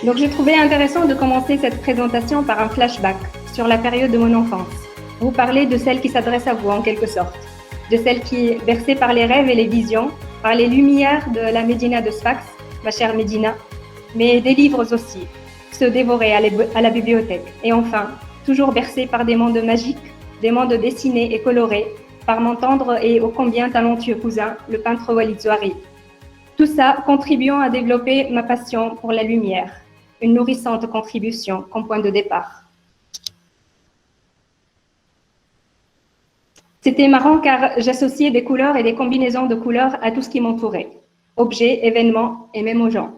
Donc, je trouvais intéressant de commencer cette présentation par un flashback sur la période de mon enfance. Vous parlez de celle qui s'adresse à vous en quelque sorte, de celle qui est bercée par les rêves et les visions, par les lumières de la Médina de Sfax, ma chère Médina, mais des livres aussi, se dévorer à la bibliothèque. Et enfin, toujours bercée par des mondes magiques, des mondes dessinés et colorés, par mon tendre et ô combien talentueux cousin, le peintre Walid Zouari. Tout ça contribuant à développer ma passion pour la lumière, une nourrissante contribution comme point de départ. C'était marrant car j'associais des couleurs et des combinaisons de couleurs à tout ce qui m'entourait, objets, événements et même aux gens.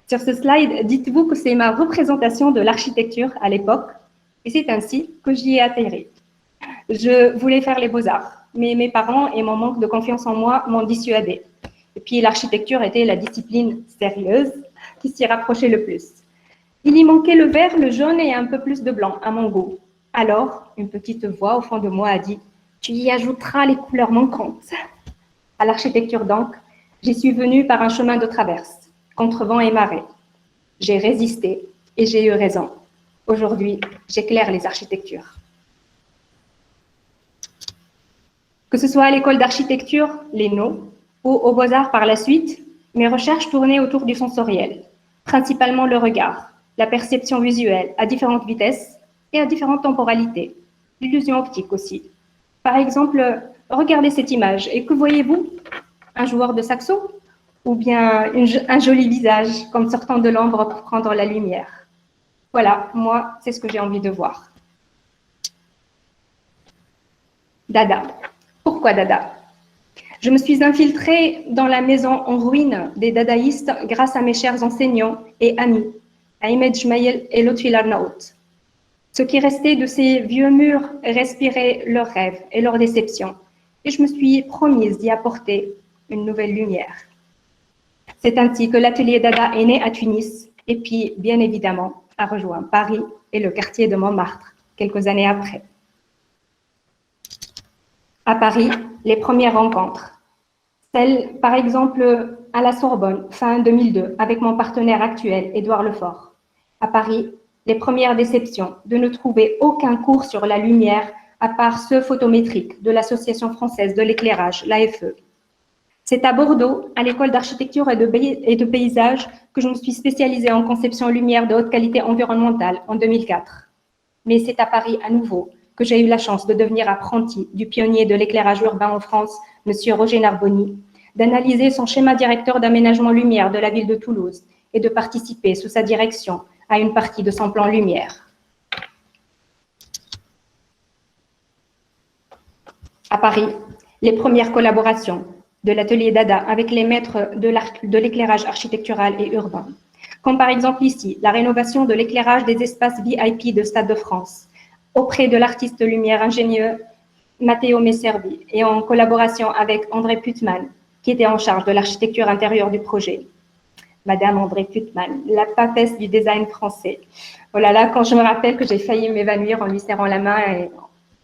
Sur ce slide, dites-vous que c'est ma représentation de l'architecture à l'époque et c'est ainsi que j'y ai atterri. Je voulais faire les beaux-arts, mais mes parents et mon manque de confiance en moi m'ont dissuadée. Et puis l'architecture était la discipline sérieuse qui s'y rapprochait le plus. Il y manquait le vert, le jaune et un peu plus de blanc à mon goût. Alors, une petite voix au fond de moi a dit « Tu y ajouteras les couleurs manquantes ». À l'architecture donc, j'y suis venue par un chemin de traverse, contre vent et marée. J'ai résisté et j'ai eu raison. Aujourd'hui, j'éclaire les architectures. Que ce soit à l'école d'architecture, l'ENO, ou aux Beaux-Arts par la suite, mes recherches tournaient autour du sensoriel, principalement le regard, la perception visuelle à différentes vitesses et à différentes temporalités, l'illusion optique aussi. Par exemple, regardez cette image et que voyez-vous? Un joueur de saxo ou bien un joli visage comme sortant de l'ombre pour prendre la lumière? Voilà, moi, c'est ce que j'ai envie de voir. Dada. Pourquoi Dada? Je me suis infiltrée dans la maison en ruine des dadaïstes grâce à mes chers enseignants et amis, Ahmed Jmaïel et Lotfi Larnaout. Ce qui restait de ces vieux murs respirait leurs rêves et leurs déceptions, et je me suis promise d'y apporter une nouvelle lumière. C'est ainsi que l'atelier Dada est né à Tunis, et puis, bien évidemment, a rejoint Paris et le quartier de Montmartre, quelques années après. À Paris, les premières rencontres. Celle, par exemple, à la Sorbonne, fin 2002, avec mon partenaire actuel, Édouard Lefort. À Paris, les premières déceptions de ne trouver aucun cours sur la lumière à part ceux photométriques de l'Association française de l'éclairage, l'AFE. C'est à Bordeaux, à l'école d'architecture et de paysage, que je me suis spécialisée en conception lumière de haute qualité environnementale en 2004. Mais c'est à Paris à nouveau que j'ai eu la chance de devenir apprenti du pionnier de l'éclairage urbain en France, M. Roger Narboni, d'analyser son schéma directeur d'aménagement lumière de la ville de Toulouse et de participer sous sa direction à une partie de son plan lumière. À Paris, les premières collaborations de l'atelier Dada avec les maîtres de l'éclairage architectural et urbain, comme par exemple ici, la rénovation de l'éclairage des espaces VIP de Stade de France, auprès de l'artiste lumière ingénieur Matteo Messervi et en collaboration avec André Putman, qui était en charge de l'architecture intérieure du projet. Madame André Putman, la papesse du design français. Oh là là, quand je me rappelle que j'ai failli m'évanouir en lui serrant la main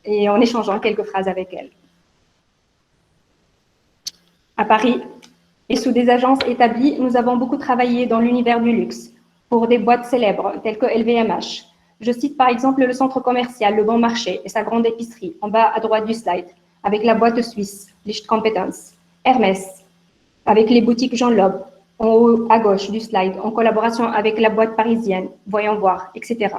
et en échangeant quelques phrases avec elle. À Paris, et sous des agences établies, nous avons beaucoup travaillé dans l'univers du luxe, pour des boîtes célèbres telles que LVMH. Je cite par exemple le centre commercial Le Bon Marché et sa grande épicerie, en bas à droite du slide, avec la boîte suisse, Licht Competence, Hermès, avec les boutiques Jean Loeb, en haut à gauche du slide, en collaboration avec la boîte parisienne, Voyons Voir, etc.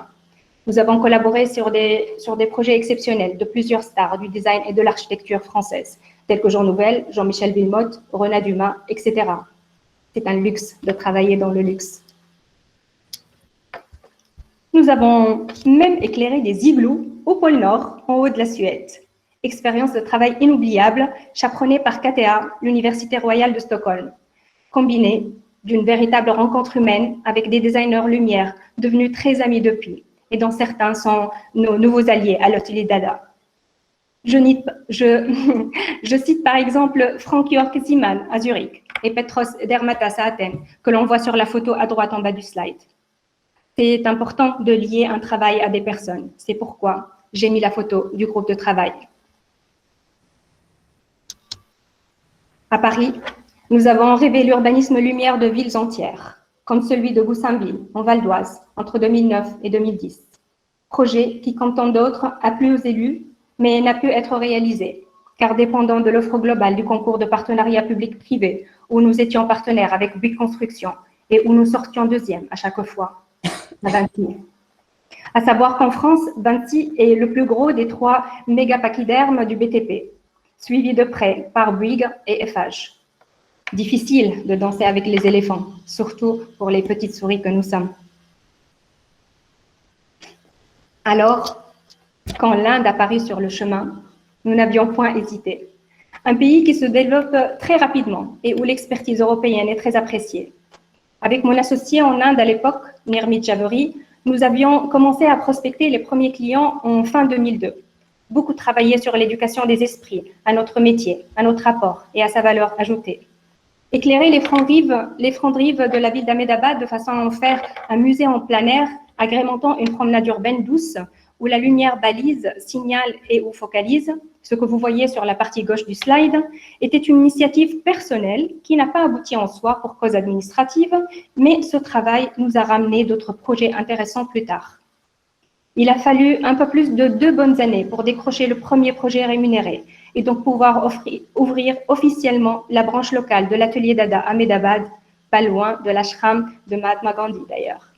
Nous avons collaboré sur des projets exceptionnels de plusieurs stars du design et de l'architecture française, tels que Jean Nouvel, Jean-Michel Villemotte, Renat Dumas, etc. C'est un luxe de travailler dans le luxe. Nous avons même éclairé des igloos au pôle Nord, en haut de la Suède. Expérience de travail inoubliable, chaperonnée par KTH, l'Université royale de Stockholm, combinée d'une véritable rencontre humaine avec des designers lumière devenus très amis depuis, et dont certains sont nos nouveaux alliés à l'atelier Dada. Je cite par exemple Frank-Jörg Ziemann à Zurich et Petros Dermatas à Athènes, que l'on voit sur la photo à droite en bas du slide. C'est important de lier un travail à des personnes. C'est pourquoi j'ai mis la photo du groupe de travail. À Paris, nous avons rêvé l'urbanisme lumière de villes entières. comme celui de Goussainville, en Val d'Oise, entre 2009 et 2010. Projet qui, comme tant d'autres, a plu aux élus, mais n'a pu être réalisé, car dépendant de l'offre globale du concours de partenariat public-privé, où nous étions partenaires avec Bouygues Construction et où nous sortions deuxième à chaque fois, à Vinci. À savoir qu'en France, Vinci est le plus gros des 3 mégapachydermes du BTP, suivi de près par Bouygues et Eiffage. Difficile de danser avec les éléphants, surtout pour les petites souris que nous sommes. Alors, quand l'Inde apparut sur le chemin, nous n'avions point hésité. Un pays qui se développe très rapidement et où l'expertise européenne est très appréciée. Avec mon associé en Inde à l'époque, Nirmit Javeri, nous avions commencé à prospecter les premiers clients en fin 2002. Beaucoup travaillé sur l'éducation des esprits, à notre métier, à notre apport et à sa valeur ajoutée. Éclairer les francs rives de la ville d'Ahmedabad de façon à en faire un musée en plein air, agrémentant une promenade urbaine douce, où la lumière balise, signale et ou focalise, ce que vous voyez sur la partie gauche du slide, était une initiative personnelle qui n'a pas abouti en soi pour cause administrative, mais ce travail nous a ramené d'autres projets intéressants plus tard. Il a fallu un peu plus de 2 bonnes années pour décrocher le premier projet rémunéré et donc pouvoir ouvrir officiellement la branche locale de l'atelier Dada Ahmedabad, pas loin de l'ashram de Mahatma Gandhi d'ailleurs.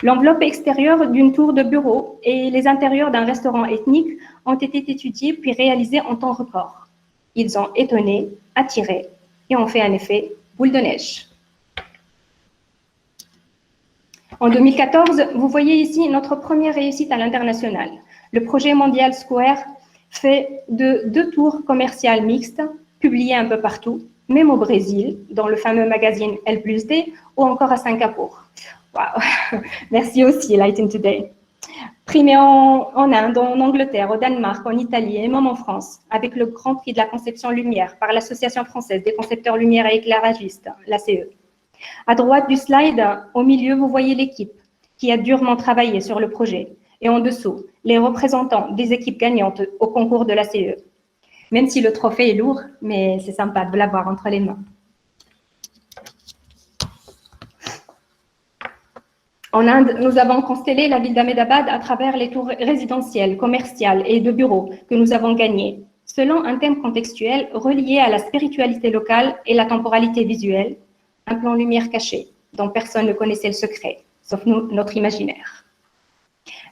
L'enveloppe extérieure d'une tour de bureau et les intérieurs d'un restaurant ethnique ont été étudiés puis réalisés en temps record. Ils ont étonné, attiré et ont fait un effet boule de neige. En 2014, vous voyez ici notre première réussite à l'international. Le projet Mondial Square fait de 2 tours commerciales mixtes, publiées un peu partout, même au Brésil, dans le fameux magazine L+D, ou encore à Singapour. Wow. Merci aussi, Lighting Today. Primé en Inde, en Angleterre, au Danemark, en Italie et même en France, avec le Grand Prix de la conception lumière par l'Association française des concepteurs lumière et éclairagistes, l'ACE. À droite du slide, au milieu, vous voyez l'équipe qui a durement travaillé sur le projet. Et en dessous, les représentants des équipes gagnantes au concours de l'ACE. Même si le trophée est lourd, mais c'est sympa de l'avoir entre les mains. En Inde, nous avons constellé la ville d'Ahmedabad à travers les tours résidentielles, commerciales et de bureaux que nous avons gagnées, selon un thème contextuel relié à la spiritualité locale et la temporalité visuelle, un plan lumière caché, dont personne ne connaissait le secret, sauf nous, notre imaginaire.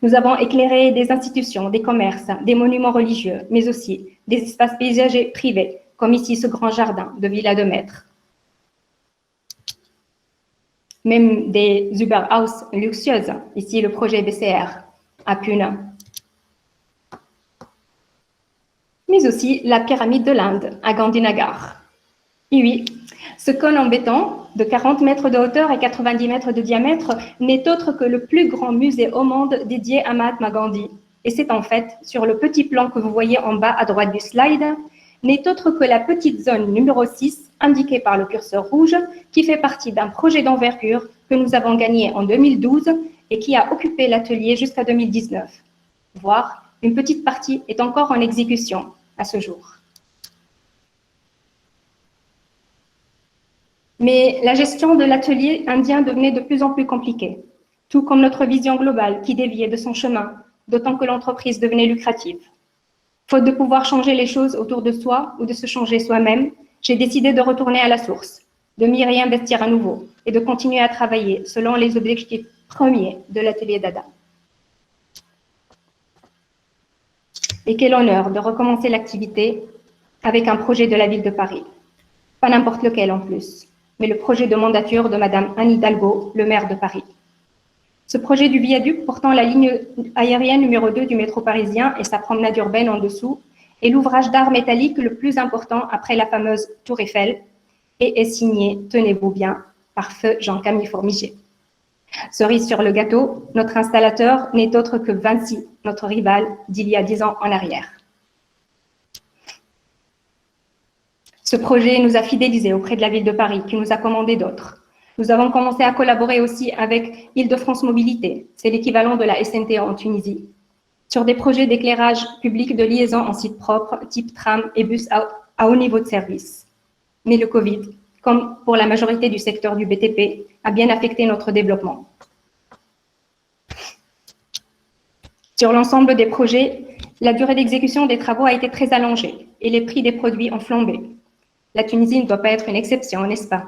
Nous avons éclairé des institutions, des commerces, des monuments religieux, mais aussi des espaces paysagers privés, comme ici ce grand jardin de Villa de Maître. Même des Uber House luxueuses, ici le projet BCR à Pune. Mais aussi la pyramide de l'Inde à Gandhinagar. Et oui, ce cône en béton de 40 mètres de hauteur et 90 mètres de diamètre n'est autre que le plus grand musée au monde dédié à Mahatma Gandhi. Et c'est en fait, sur le petit plan que vous voyez en bas à droite du slide, n'est autre que la petite zone numéro 6, indiquée par le curseur rouge, qui fait partie d'un projet d'envergure que nous avons gagné en 2012 et qui a occupé l'atelier jusqu'à 2019. Voire, une petite partie est encore en exécution à ce jour. Mais la gestion de l'atelier indien devenait de plus en plus compliquée, tout comme notre vision globale qui déviait de son chemin, d'autant que l'entreprise devenait lucrative. Faute de pouvoir changer les choses autour de soi ou de se changer soi-même, j'ai décidé de retourner à la source, de m'y réinvestir à nouveau et de continuer à travailler selon les objectifs premiers de l'atelier Dada. Et quel honneur de recommencer l'activité avec un projet de la ville de Paris. Pas n'importe lequel en plus, mais le projet de mandature de Madame Anne Hidalgo, le maire de Paris. Ce projet du viaduc portant la ligne aérienne numéro 2 du métro parisien et sa promenade urbaine en dessous est l'ouvrage d'art métallique le plus important après la fameuse Tour Eiffel et est signé, tenez-vous bien, par feu Jean-Camille Fourmiger. Cerise sur le gâteau, notre installateur n'est autre que Vinci, notre rival d'il y a 10 ans en arrière. Ce projet nous a fidélisés auprès de la ville de Paris, qui nous a commandé d'autres. Nous avons commencé à collaborer aussi avec Île-de-France Mobilité, c'est l'équivalent de la SNT en Tunisie, sur des projets d'éclairage public de liaison en site propre, type tram et bus à haut niveau de service. Mais le Covid, comme pour la majorité du secteur du BTP, a bien affecté notre développement. Sur l'ensemble des projets, la durée d'exécution des travaux a été très allongée et les prix des produits ont flambé. La Tunisie ne doit pas être une exception, n'est-ce pas?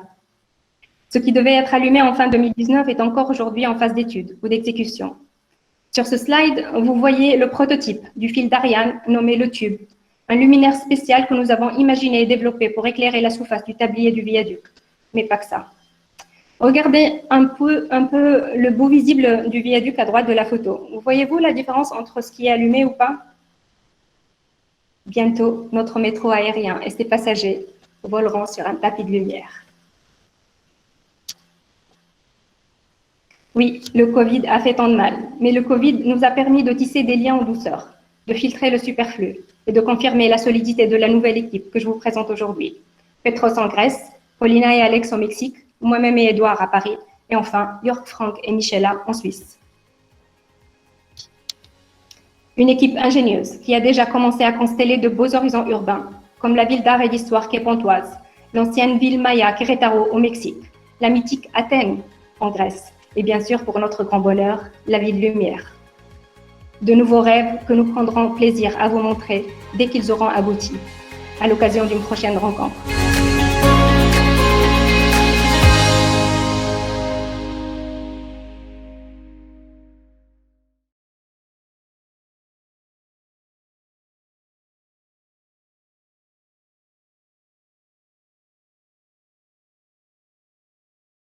Ce qui devait être allumé en fin 2019 est encore aujourd'hui en phase d'étude ou d'exécution. Sur ce slide, vous voyez le prototype du fil d'Ariane nommé le tube, un luminaire spécial que nous avons imaginé et développé pour éclairer la surface du tablier du viaduc. Mais pas que ça. Regardez un peu le bout visible du viaduc à droite de la photo. Voyez-vous la différence entre ce qui est allumé ou pas? Bientôt, notre métro aérien et ses passagers voleront sur un tapis de lumière. Oui, le Covid a fait tant de mal, mais le Covid nous a permis de tisser des liens en douceur, de filtrer le superflu et de confirmer la solidité de la nouvelle équipe que je vous présente aujourd'hui. Petros en Grèce, Paulina et Alex au Mexique, moi-même et Edouard à Paris, et enfin Jörg, Frank et Michela en Suisse. Une équipe ingénieuse qui a déjà commencé à consteller de beaux horizons urbains, comme la ville d'art et d'histoire qu'est Pontoise, l'ancienne ville Maya Querétaro au Mexique, la mythique Athènes en Grèce, et bien sûr, pour notre grand bonheur, la ville lumière. De nouveaux rêves que nous prendrons plaisir à vous montrer dès qu'ils auront abouti, à l'occasion d'une prochaine rencontre.